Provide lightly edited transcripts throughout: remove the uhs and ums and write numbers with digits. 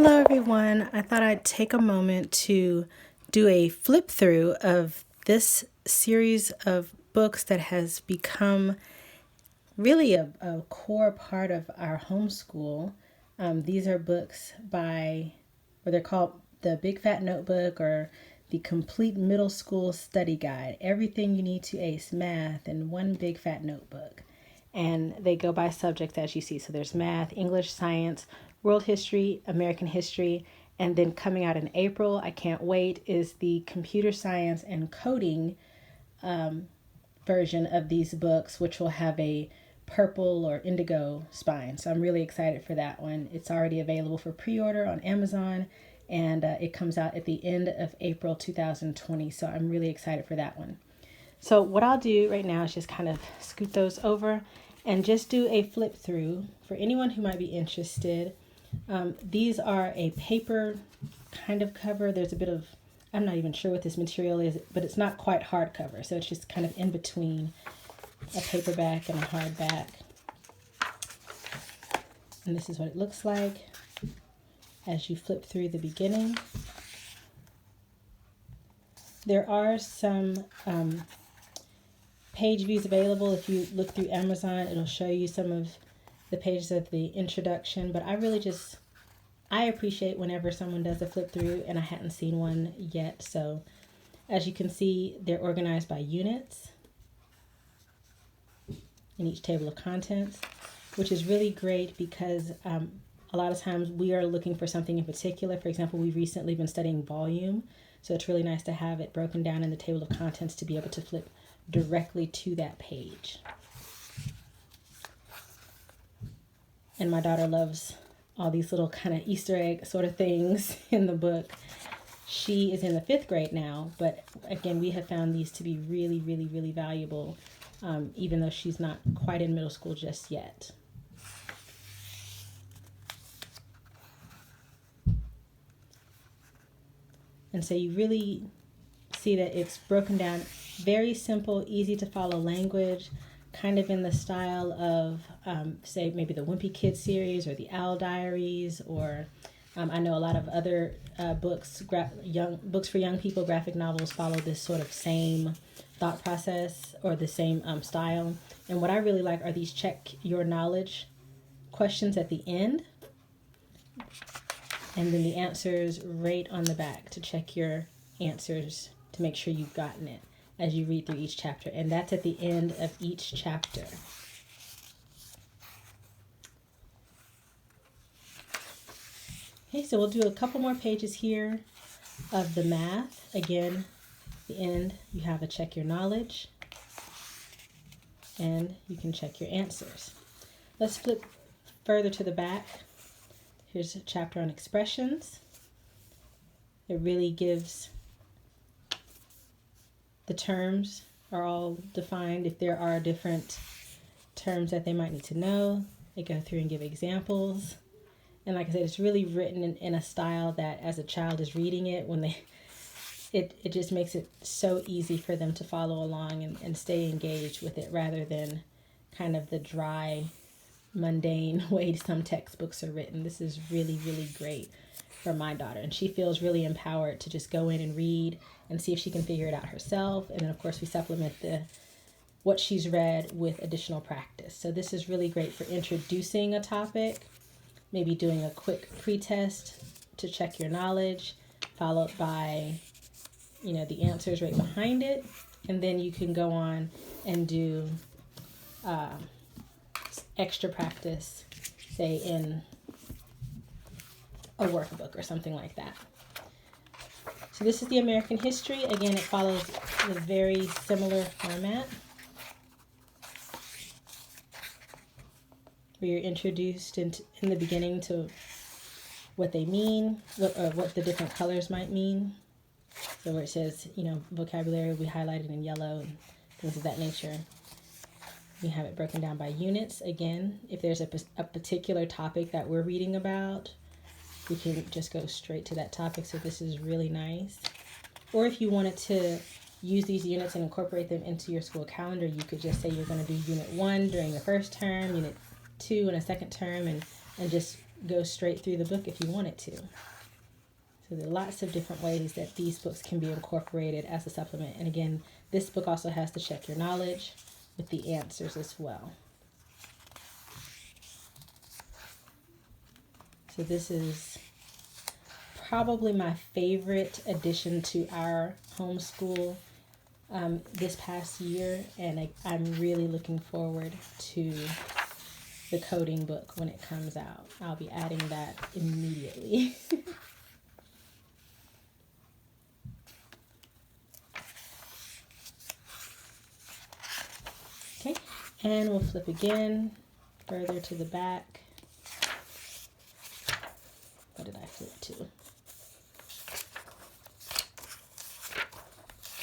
Hello, everyone. I thought I'd take a moment to do a flip through of this series of books that has become really a core part of our homeschool. These are books or they're called the Big Fat Notebook or the Complete Middle School Study Guide. Everything you need to ace math in one big fat notebook. And they go by subjects as you see. So there's math, English, science, world history, American history, and then coming out in April, I can't wait, is the computer science and coding version of these books, which will have a purple or indigo spine. So I'm really excited for that one. It's already available for pre-order on Amazon, and it comes out at the end of April 2020. So I'm really excited for that one. So what I'll do right now is just kind of scoot those over and just do a flip through for anyone who might be interested. These are a paper kind of cover. There's a bit of, I'm not even sure what this material is, but it's not quite hardcover. So it's just kind of in between a paperback and a hardback. And this is what it looks like as you flip through the beginning. There are some page views available. If you look through Amazon, it'll show you some of the pages of the introduction, but I appreciate whenever someone does a flip through, and I hadn't seen one yet. So as you can see, they're organized by units in each table of contents, which is really great because a lot of times we are looking for something in particular. For example, we've recently been studying volume, so it's really nice to have it broken down in the table of contents to be able to flip directly to that page. And my daughter loves all these little kind of Easter egg sort of things in the book. She is in the 5th grade now, but again, we have found these to be really, really, really valuable, even though she's not quite in middle school just yet. And so you really see that it's broken down, very simple, easy to follow language, kind of in the style of, say, maybe the Wimpy Kids series or the Owl Diaries, or I know a lot of other books for young people, graphic novels follow this sort of same thought process or the same style. And what I really like are these check your knowledge questions at the end, and then the answers right on the back to check your answers to make sure you've gotten it as you read through each chapter. And that's at the end of each chapter. Okay, so we'll do a couple more pages here of the math. Again, at the end, you have a check your knowledge, and you can check your answers. Let's flip further to the back. Here's a chapter on expressions. It really gives the terms are all defined. If there are different terms that they might need to know, they go through and give examples. And like I said, it's really written in a style that as a child is reading it, it just makes it so easy for them to follow along and stay engaged with it, rather than kind of the dry, mundane way some textbooks are written. This is really, really great for my daughter, and she feels really empowered to just go in and read and see if she can figure it out herself. And then of course we supplement what she's read with additional practice. So this is really great for introducing a topic, maybe doing a quick pre-test to check your knowledge, followed by the answers right behind it, and then you can go on and do extra practice, say in a workbook or something like that. So this is the American history. Again, it follows a very similar format, where you're introduced in the beginning to what they mean, what the different colors might mean. So where it says, vocabulary will be highlighted in yellow and things of that nature. We have it broken down by units. Again, if there's a particular topic that we're reading about, we can just go straight to that topic. So this is really nice. Or if you wanted to use these units and incorporate them into your school calendar, you could just say you're going to do unit 1 during the first term, unit 2 in a second term, and just go straight through the book if you wanted to. So there are lots of different ways that these books can be incorporated as a supplement. And again, this book also has to check your knowledge with the answers as well. So this is probably my favorite addition to our homeschool this past year, and I'm really looking forward to the coding book when it comes out. I'll be adding that immediately. Okay, and we'll flip again further to the back. What did I flip to?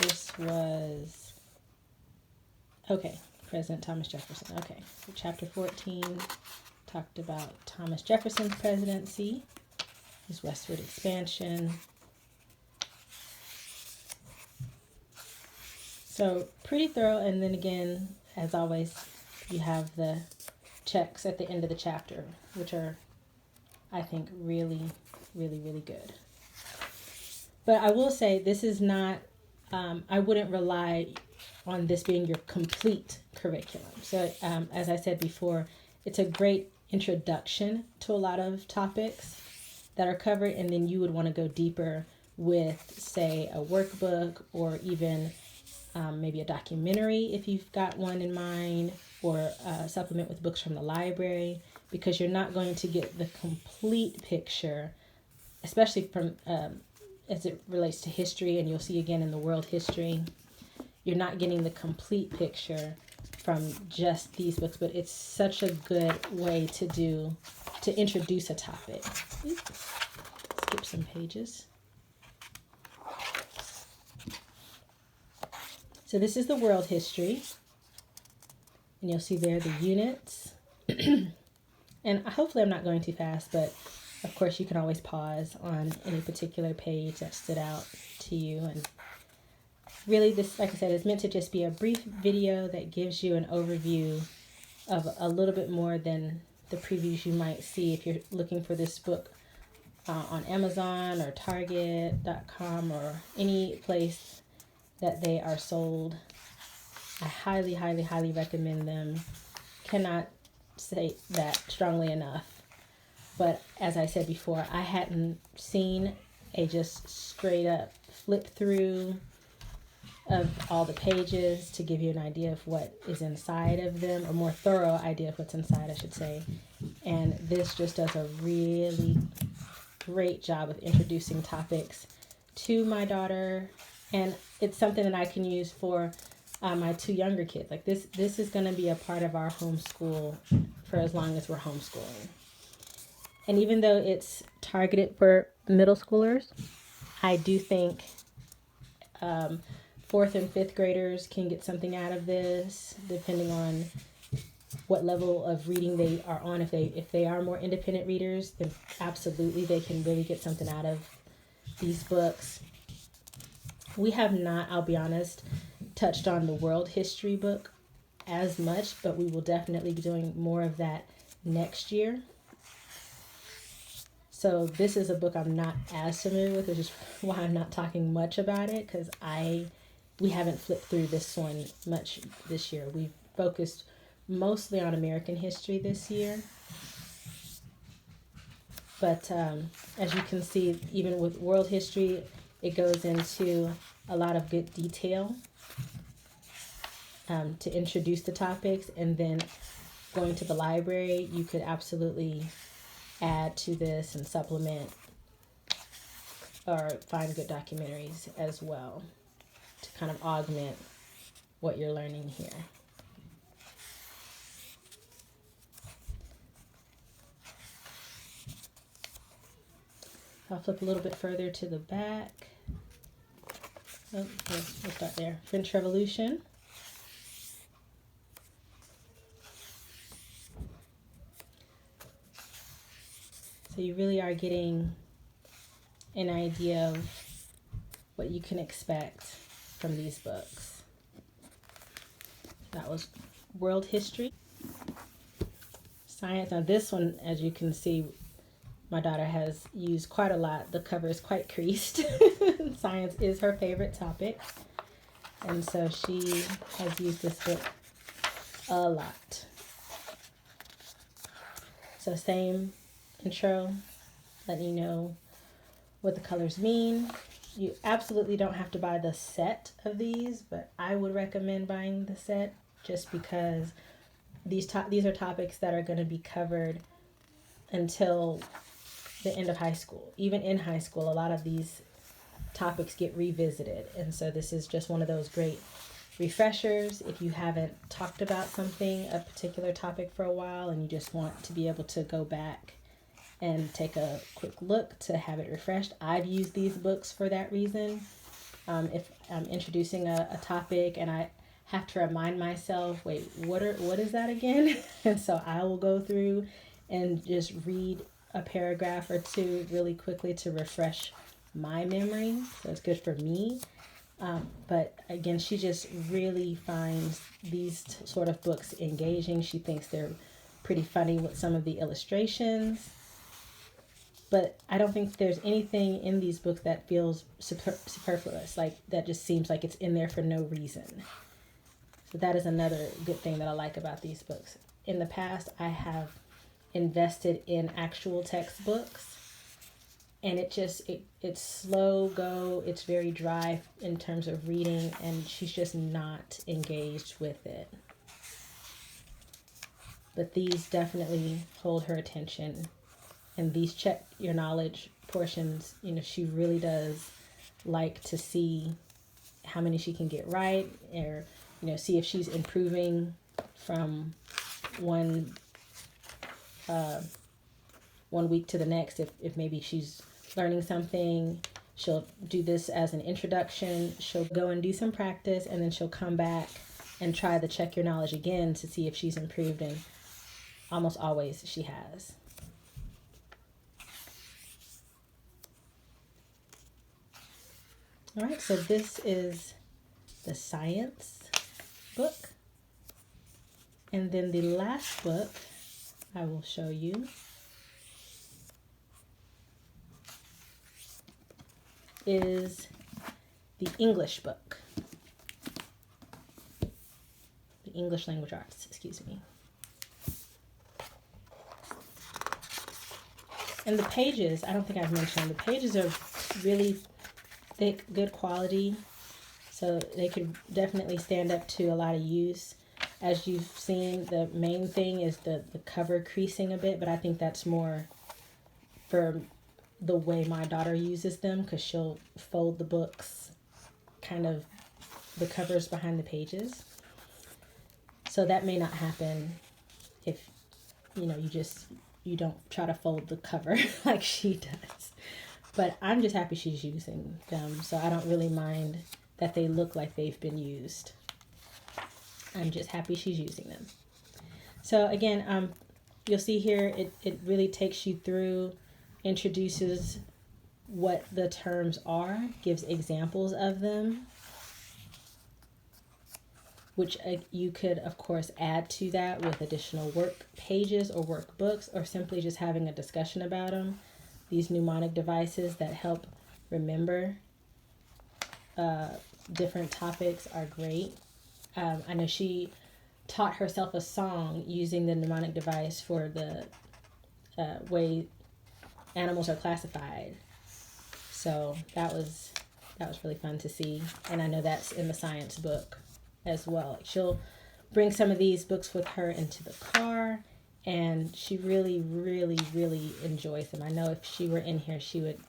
This was, okay, President Thomas Jefferson. Okay, so chapter 14 talked about Thomas Jefferson's presidency, his westward expansion. So pretty thorough, and then again, as always, you have the checks at the end of the chapter, which are, I think, really, really, really good. But I will say this is not, I wouldn't rely on this being your complete curriculum. So as I said before, it's a great introduction to a lot of topics that are covered, and then you would want to go deeper with, say, a workbook or even maybe a documentary if you've got one in mind, or supplement with books from the library, because you're not going to get the complete picture, especially from as it relates to history, and you'll see again in the world history, you're not getting the complete picture from just these books, but it's such a good way to introduce a topic. Oops. Skip some pages. So this is the world history, and you'll see there the units. And hopefully I'm not going too fast, but of course you can always pause on any particular page that stood out to you. And really this, like I said, is meant to just be a brief video that gives you an overview of a little bit more than the previews you might see if you're looking for this book on Amazon or Target.com or any place that they are sold. I highly, highly, highly recommend them. Cannot say that strongly enough. But as I said before, I hadn't seen a just straight up flip through of all the pages to give you an idea of what is inside of them, or more thorough idea of what's inside, I should say. And this just does a really great job of introducing topics to my daughter, and it's something that I can use for my two younger kids. Like this is going to be a part of our homeschool for as long as we're homeschooling. And even though it's targeted for middle schoolers, I do think 4th and 5th graders can get something out of this, depending on what level of reading they are on. If they are more independent readers, then absolutely they can really get something out of these books. We have not, I'll be honest, touched on the world history book as much, but we will definitely be doing more of that next year. So this is a book I'm not as familiar with, which is why I'm not talking much about it, because we haven't flipped through this one much this year. We've focused mostly on American history this year. But as you can see, even with world history, it goes into a lot of good detail to introduce the topics. And then going to the library, you could absolutely add to this and supplement or find good documentaries as well to kind of augment what you're learning here. I'll flip a little bit further to the back. Oh, we'll start there. French Revolution. So you really are getting an idea of what you can expect from these books. That was world history. Science. Now this one, as you can see, my daughter has used quite a lot. The cover is quite creased. Science is her favorite topic. And so she has used this book a lot. So same intro, letting you know what the colors mean. You absolutely don't have to buy the set of these, but I would recommend buying the set just because these are topics that are going to be covered until the end of high school. Even in high school, a lot of these topics get revisited. And so this is just one of those great refreshers if you haven't talked about something, a particular topic for a while, and you just want to be able to go back and take a quick look to have it refreshed. I've used these books for that reason. If I'm introducing a topic and I have to remind myself, wait, what is that again? And so I will go through and just read a paragraph or two really quickly to refresh my memory. So it's good for me. But again, she just really finds these sort of books engaging. She thinks they're pretty funny with some of the illustrations. But I don't think there's anything in these books that feels superfluous, like that just seems like it's in there for no reason. So that is another good thing that I like about these books. In the past, I have invested in actual textbooks, and it's slow go, it's very dry in terms of reading, and she's just not engaged with it. But these definitely hold her attention. And these check your knowledge portions, she really does like to see how many she can get right, or, see if she's improving from one week to the next. If maybe she's learning something, she'll do this as an introduction. She'll go and do some practice, and then she'll come back and try the check your knowledge again to see if she's improved. And almost always she has. All right, so this is the science book. And then the last book I will show you is the English book. The English language arts, excuse me. And the pages, I don't think I've mentioned, the pages are really thick, good quality, so they could definitely stand up to a lot of use. As you've seen, the main thing is the cover creasing a bit, but I think that's more for the way my daughter uses them, because she'll fold the books, kind of the covers behind the pages. So that may not happen if, you don't try to fold the cover like she does. But I'm just happy she's using them, so I don't really mind that they look like they've been used. I'm just happy she's using them. So again, you'll see here, it really takes you through, introduces what the terms are, gives examples of them, which you could, of course, add to that with additional work pages or workbooks, or simply just having a discussion about them. These mnemonic devices that help remember different topics are great. I know she taught herself a song using the mnemonic device for the way animals are classified. So that was really fun to see. And I know that's in the science book as well. She'll bring some of these books with her into the car, and she really, really, really enjoys them. I know if she were in here, she would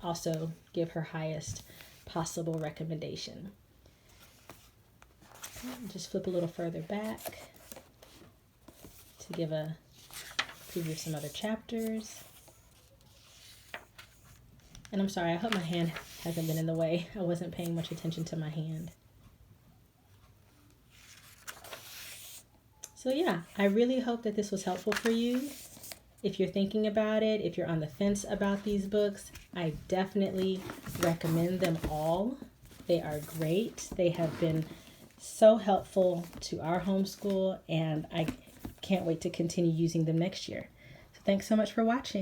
also give her highest possible recommendation. Just flip a little further back to give a preview of some other chapters. And I'm sorry, I hope my hand hasn't been in the way. I wasn't paying much attention to my hand. So yeah, I really hope that this was helpful for you. If you're thinking about it, if you're on the fence about these books, I definitely recommend them all. They are great. They have been so helpful to our homeschool, and I can't wait to continue using them next year. So thanks so much for watching.